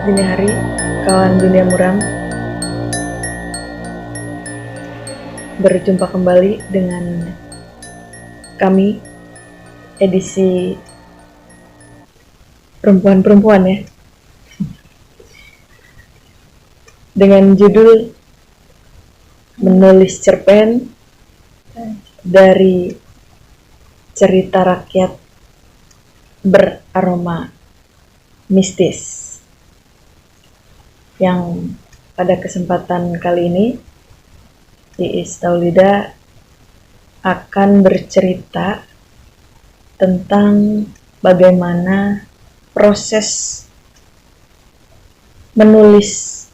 dini hari, kawan dunia muram. Berjumpa kembali dengan kami, edisi perempuan-perempuan ya, dengan judul menulis cerpen dari cerita rakyat beraroma mistis, yang pada kesempatan kali ini Iis Taulida akan bercerita tentang bagaimana proses menulis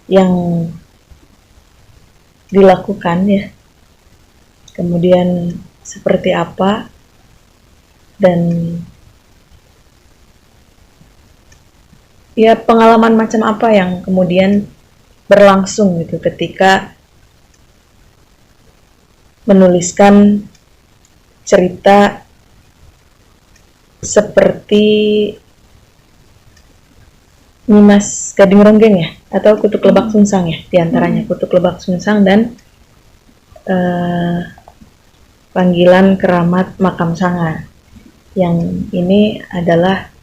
yang dilakukan ya, kemudian seperti apa, dan ya pengalaman macam apa yang kemudian berlangsung gitu ketika menuliskan cerita seperti Nyimas Gading Ronggeng ya, atau Kutuk Lebak Sungsang ya, diantaranya Kutuk Lebak Sungsang dan Panggilan Keramat Makam Sanga. Yang ini adalah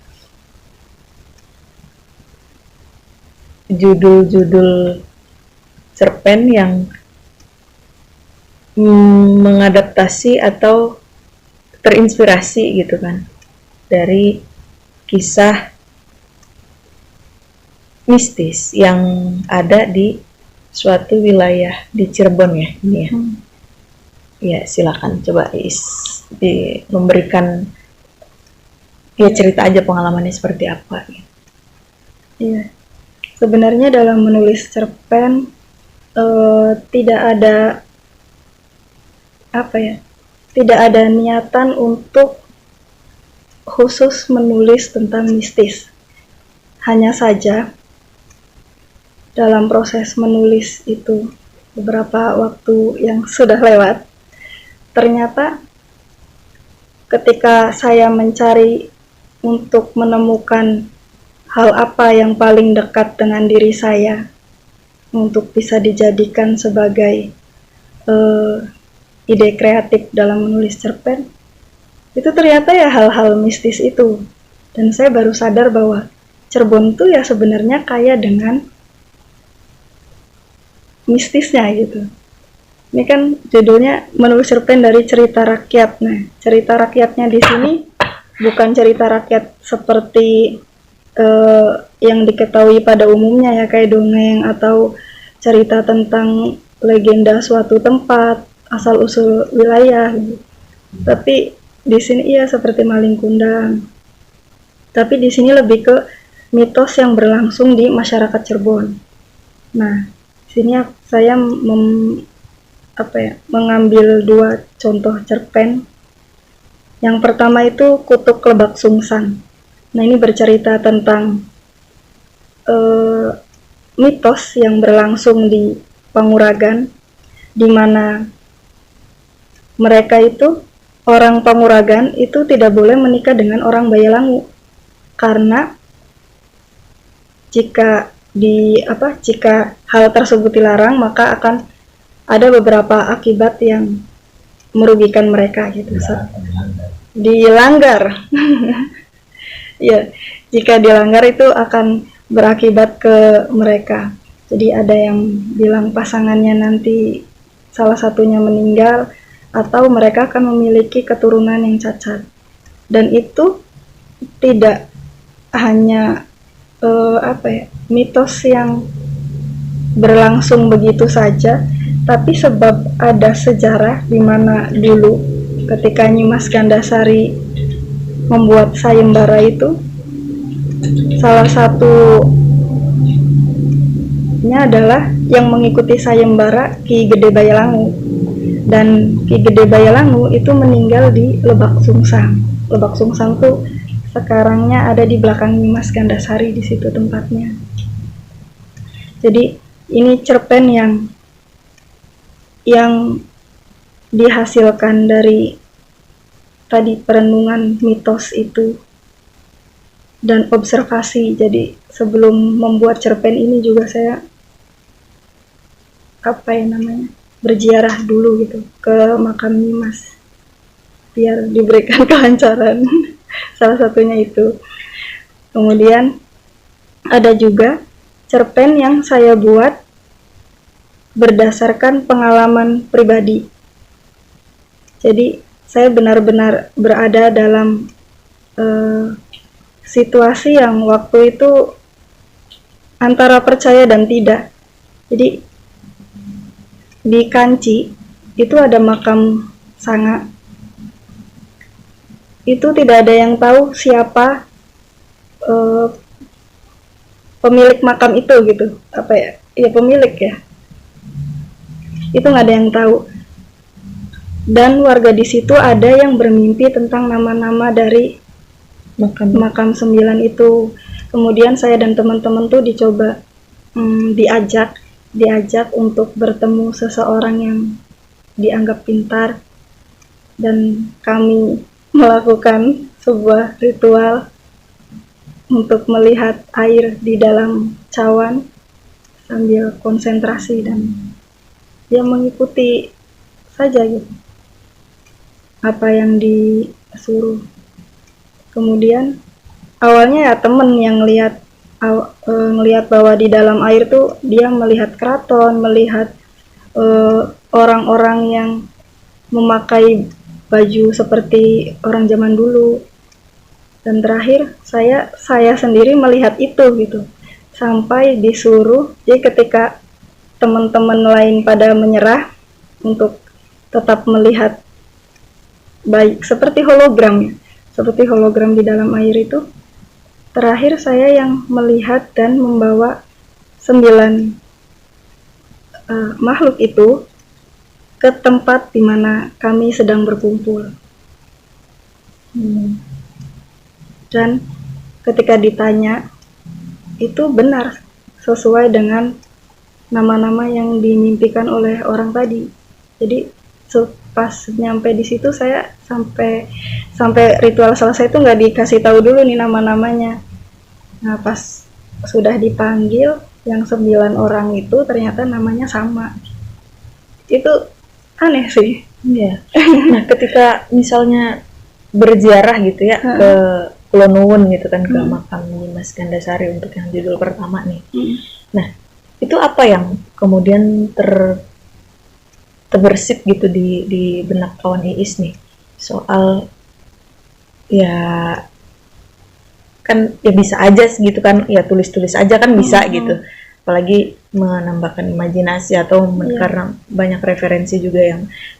judul-judul cerpen yang mengadaptasi atau terinspirasi gitu kan dari kisah mistis yang ada di suatu wilayah di Cirebon ya ini ya. Ya silakan coba memberikan ya cerita aja pengalamannya seperti apa gitu. Iya, sebenarnya dalam menulis cerpen tidak ada tidak ada niatan untuk khusus menulis tentang mistis. Hanya saja dalam proses menulis itu beberapa waktu yang sudah lewat, ternyata ketika saya mencari untuk menemukan hal apa yang paling dekat dengan diri saya untuk bisa dijadikan sebagai ide kreatif dalam menulis cerpen, itu ternyata ya hal-hal mistis itu. Dan saya baru sadar bahwa Cirebon tuh ya sebenarnya kaya dengan mistisnya gitu. Ini kan judulnya menulis cerpen dari cerita rakyat. Nah, cerita rakyatnya di sini bukan cerita rakyat seperti yang diketahui pada umumnya ya, kayak dongeng atau cerita tentang legenda suatu tempat, asal-usul wilayah gitu. Tapi di sini iya seperti Maling Kundang. Tapi di sini lebih ke mitos yang berlangsung di masyarakat Cirebon. Nah, sini saya mengambil dua contoh cerpen. Yang pertama itu Kutuk Lebak Sungsang. Nah, ini bercerita tentang mitos yang berlangsung di Panguragan, di mana mereka itu, orang Panguragan itu tidak boleh menikah dengan orang Bayalangu, karena jika hal tersebut dilarang, maka akan ada beberapa akibat yang merugikan mereka gitu. Dilanggar. Ya, jika dilanggar itu akan berakibat ke mereka. Jadi ada yang bilang pasangannya nanti salah satunya meninggal, atau mereka akan memiliki keturunan yang cacat. Dan itu tidak hanya mitos yang berlangsung begitu saja, tapi sebab ada sejarah di mana dulu ketika Nyimas Gandasari membuat sayembara itu, salah satunya adalah yang mengikuti sayembara Ki Gede Bayalangu. Dan Ki Gede Bayalangu itu meninggal di Lebak Sungsang. Lebak Sungsang tuh sekarangnya ada di belakang Nyimas Gandasari, di situ tempatnya. Jadi ini cerpen yang dihasilkan dari tadi perenungan mitos itu. dan observasi. Jadi sebelum membuat cerpen ini juga saya berziarah dulu gitu ke makam Nyimas biar diberikan kelancaran. Salah satunya itu. Kemudian ada juga cerpen yang saya buat berdasarkan pengalaman pribadi. Jadi saya benar-benar berada dalam situasi yang waktu itu antara percaya dan tidak. Jadi di Kanci itu ada makam Sanga. Itu tidak ada yang tahu siapa pemilik makam itu gitu. Apa ya? Ya pemilik ya. Itu nggak ada yang tahu. Dan warga di situ ada yang bermimpi tentang nama-nama dari makam 9 itu. Kemudian saya dan teman-teman tuh dicoba diajak untuk bertemu seseorang yang dianggap pintar, dan kami melakukan sebuah ritual untuk melihat air di dalam cawan sambil konsentrasi dan dia mengikuti saja gitu apa yang disuruh. Kemudian awalnya ya temen yang ngelihat bahwa di dalam air tuh dia melihat keraton, melihat orang-orang yang memakai baju seperti orang zaman dulu. Dan terakhir saya sendiri melihat itu gitu. Sampai disuruh, jadi ketika teman-teman lain pada menyerah untuk tetap melihat baik seperti hologram di dalam air itu, terakhir saya yang melihat dan membawa 9 makhluk itu ke tempat di mana kami sedang berkumpul. Dan ketika ditanya, itu benar sesuai dengan nama-nama yang dimimpikan oleh orang tadi. Jadi pas nyampe di situ saya sampai ritual selesai itu nggak dikasih tahu dulu nih nama-namanya. Nah pas sudah dipanggil yang 9 orang itu ternyata namanya sama. Itu aneh sih. Iya. Nah ketika misalnya berziarah gitu ya ke Kulon Nuwun gitu kan, ke makam Nyimas Gandasari untuk yang judul pertama nih. Nah itu apa yang kemudian terbersit gitu di benak kawan Iis nih soal ya kan ya bisa aja gitu kan ya tulis-tulis aja kan bisa gitu, apalagi menambahkan imajinasi atau karena banyak referensi juga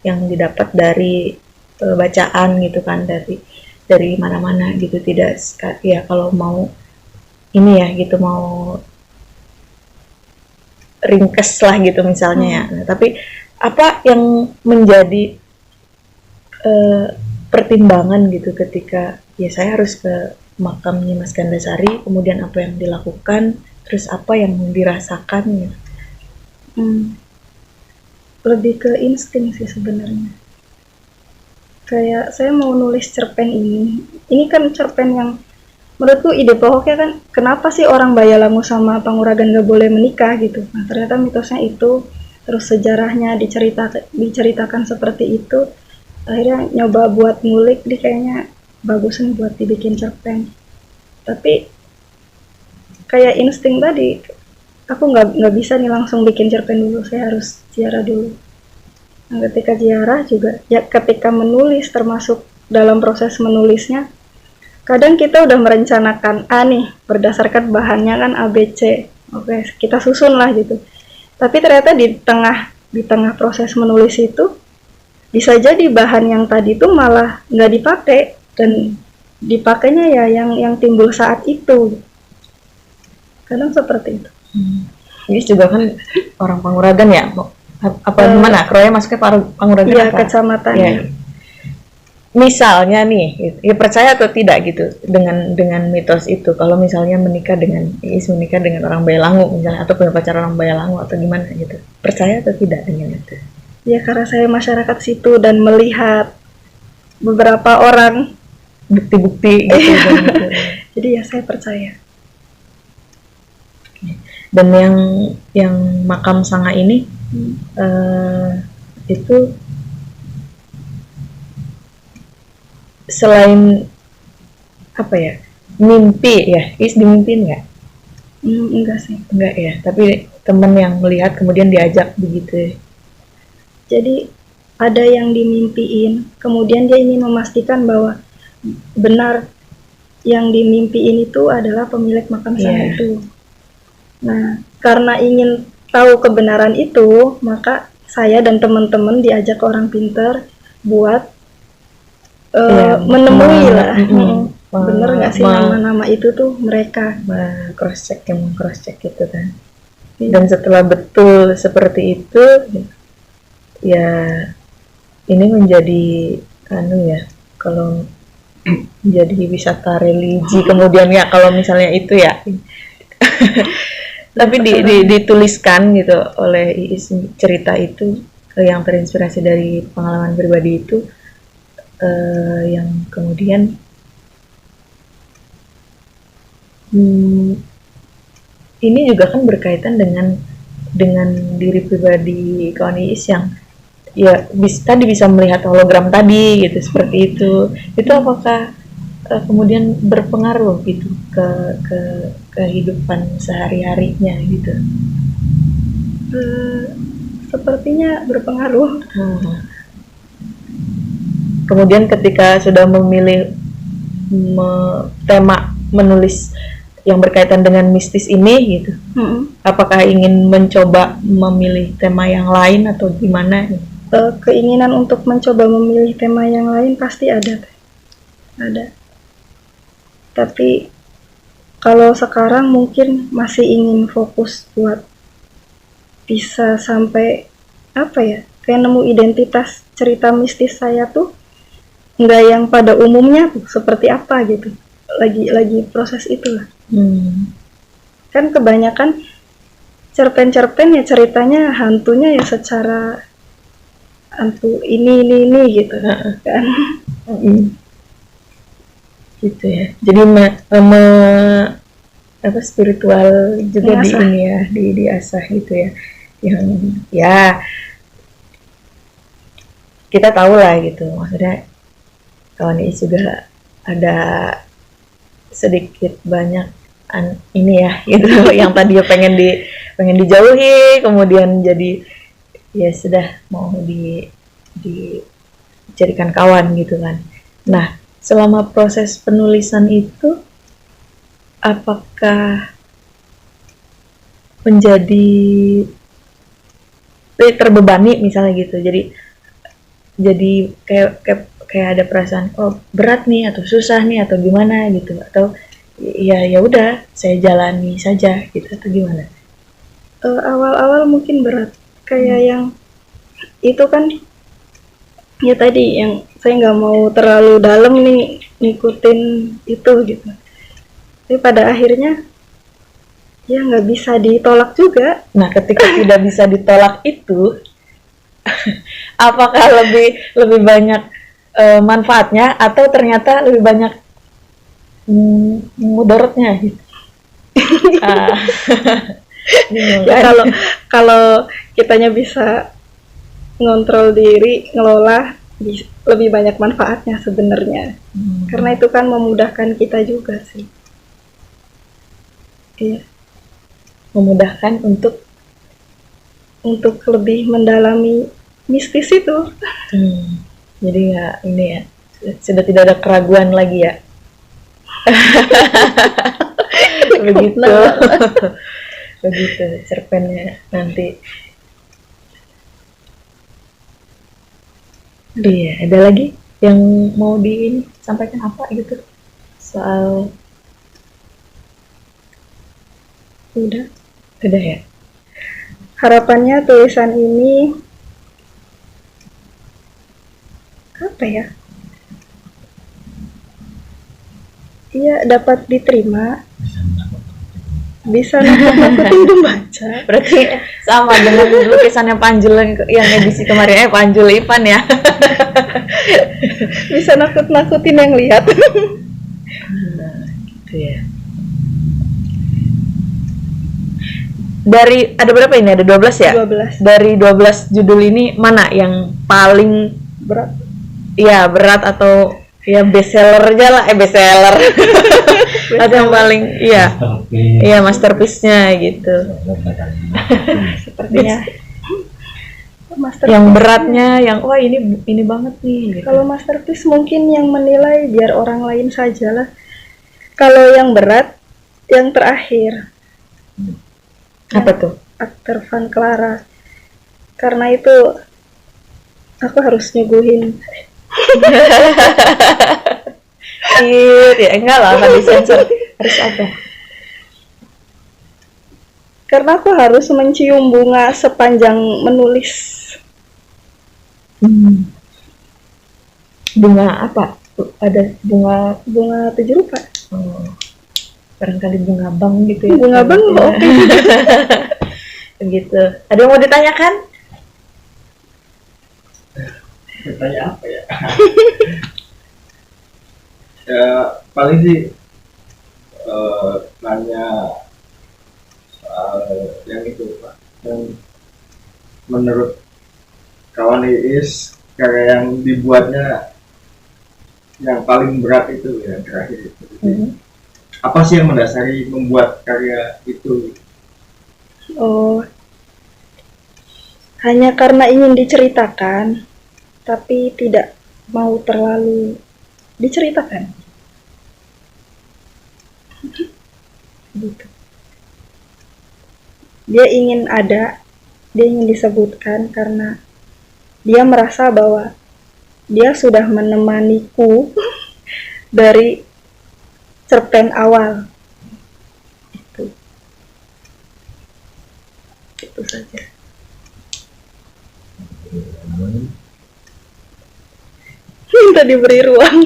yang didapat dari bacaan gitu kan dari mana-mana gitu, tidak ya kalau mau ini ya gitu mau ringkes lah gitu misalnya ya. Nah, tapi apa yang menjadi pertimbangan gitu ketika ya saya harus ke makam Nyimas Gandasari, kemudian apa yang dilakukan, terus apa yang dirasakan gitu. Lebih ke insting sih sebenarnya. Kayak saya mau nulis cerpen ini kan cerpen yang menurutku ide pokoknya kan kenapa sih orang Bayalangu sama Panguragan gak boleh menikah gitu. Nah ternyata mitosnya itu, terus sejarahnya diceritakan seperti itu. Akhirnya nyoba buat ngulik, kayaknya bagus nih buat dibikin cerpen. Tapi kayak insting tadi, aku nggak bisa nih langsung bikin cerpen dulu, saya harus ziarah dulu. Nah, ketika ziarah juga ya ketika menulis, termasuk dalam proses menulisnya, kadang kita udah merencanakan A nih berdasarkan bahannya kan ABC, oke kita susun lah gitu. Tapi ternyata di tengah proses menulis itu bisa jadi bahan yang tadi tuh malah nggak dipakai dan dipakainya ya yang timbul saat itu. Kadang seperti itu. Iis juga kan orang Panguragan ya, apa gimana? Kroya masuknya Panguragan iya, apa? Kecamatannya. Ya. Misalnya nih, ya percaya atau tidak gitu dengan mitos itu, kalau misalnya Iis menikah dengan orang Bayalangu misalnya, atau punya pacar orang Bayalangu atau gimana gitu, percaya atau tidak dengan itu? Ya karena saya masyarakat situ dan melihat beberapa orang bukti-bukti gitu dan gitu. Jadi ya saya percaya. Dan yang makam Sanga ini itu selain apa ya, mimpi ya, dimimpin nggak? Enggak sih. Enggak ya, tapi teman yang melihat kemudian diajak begitu. Jadi ada yang dimimpiin, kemudian dia ingin memastikan bahwa benar yang dimimpiin itu adalah pemilik makam Sanga itu. Nah, karena ingin tahu kebenaran itu, maka saya dan teman-teman diajak orang pintar buat menemui lah. Bener nggak sih nama-nama itu tuh mereka? Cross check gitu kan. Dan setelah betul seperti itu, ya ini menjadi kalau menjadi wisata religi kemudian ya kalau misalnya itu ya. Tapi dituliskan gitu oleh Iis, cerita itu yang terinspirasi dari pengalaman pribadi itu, yang kemudian ini juga kan berkaitan dengan diri pribadi kawan Iis yang ya tadi bisa melihat hologram tadi gitu, seperti itu apakah kemudian berpengaruh gitu ke kehidupan sehari-harinya gitu? Sepertinya berpengaruh. Kemudian ketika sudah memilih tema menulis yang berkaitan dengan mistis ini gitu, apakah ingin mencoba memilih tema yang lain atau gimana? Keinginan untuk mencoba memilih tema yang lain pasti ada. Tapi kalau sekarang mungkin masih ingin fokus buat bisa sampai kayak nemu identitas cerita mistis saya tuh nggak yang pada umumnya tuh seperti apa gitu. Lagi proses itulah. Kan kebanyakan cerpen ya ceritanya hantunya ya secara hantu ini gitu kan. Gitu ya. Jadi spiritual juga diasah gitu ya. Yang ya kita tahu lah gitu. Maksudnya kawan Iis juga ada sedikit banyak ini ya gitu yang tadi pengen dijauhi, kemudian jadi ya sudah mau dijadikan kawan gitu kan. Nah, selama proses penulisan itu apakah menjadi terbebani misalnya gitu, jadi kayak ada perasaan berat nih atau susah nih atau gimana gitu, atau ya udah saya jalani saja gitu atau gimana? Awal-awal mungkin berat, kayak yang itu kan ya tadi yang saya nggak mau terlalu dalam nih ngikutin itu gitu. Tapi pada akhirnya ya nggak bisa ditolak juga. Nah, ketika tidak bisa ditolak itu apakah lebih banyak manfaatnya atau ternyata lebih banyak mudaratnya gitu? Ya, kalau kitanya bisa ngontrol diri, ngelola, lebih banyak manfaatnya sebenarnya. Karena itu kan memudahkan kita juga sih. Iya. Memudahkan untuk lebih mendalami mistis itu. Jadi ya ini ya sudah tidak ada keraguan lagi ya. Begitu. Begitu cerpennya nanti. Iya, ada lagi yang mau disampaikan apa gitu soal? Udah ya. Harapannya tulisan ini apa ya? Iya, dapat diterima, bisa nakut-nakutin pembaca. Berarti sama dengan lukisannya Panjul yang edisi kemarin, Panjul Ivan ya. Bisa nakut-nakutin yang lihat. Nah, gitu ya. Dari ada berapa ini? Ada 12 ya? 12 Dari 12 judul ini mana yang paling berat. ya berat atau ya bestseller aja lah, bestseller. Atau yang paling iya. Iya, masterpiece-nya gitu. Sepertinya masterpiece. Yang beratnya yang wah ini banget nih gitu. Kalau masterpiece mungkin yang menilai biar orang lain saja lah. Kalau yang berat, yang terakhir. Apa tuh? Aktor Van Clara. Karena itu aku harus nyuguhin. Ya enggak lah, akan disensor. Harus apa? Karena aku harus mencium bunga sepanjang menulis. Bunga apa? Ada bunga Bunga 7 rupa. Barangkali bunga bang gitu ya. Bunga bang oke. Begitu. Ada yang mau ditanyakan? Bertanya apa ya? Ya paling sih nanya soal yang itu Pak, yang menurut kawan Iis karya yang dibuatnya yang paling berat itu yang terakhir itu. Apa sih yang mendasari membuat karya itu? Oh, hanya karena ingin diceritakan, tapi tidak mau terlalu diceritakan. Gitu. Dia ingin ada, dia ingin disebutkan karena dia merasa bahwa dia sudah menemaniku dari cerpen awal. Itu saja. Minta diberi ruang.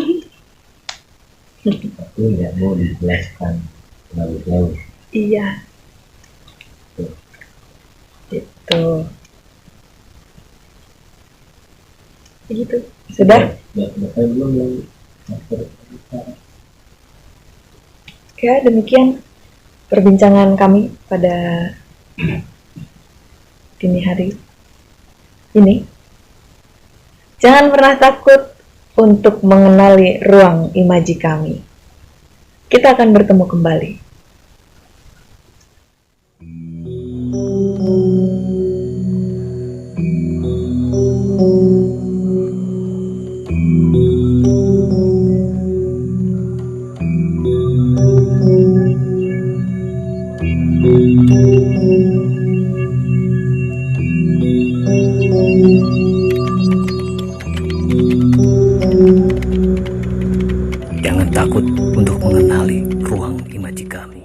Tapi nggak mau dijelaskan terlalu jauh. Iya. Gitu. Begitu. Sudah? Belum yang Ya, demikian perbincangan kami pada dini hari ini. Jangan pernah takut untuk mengenali ruang imaji kami. Kita akan bertemu kembali. Jangan takut untuk mengenali ruang imaji kami.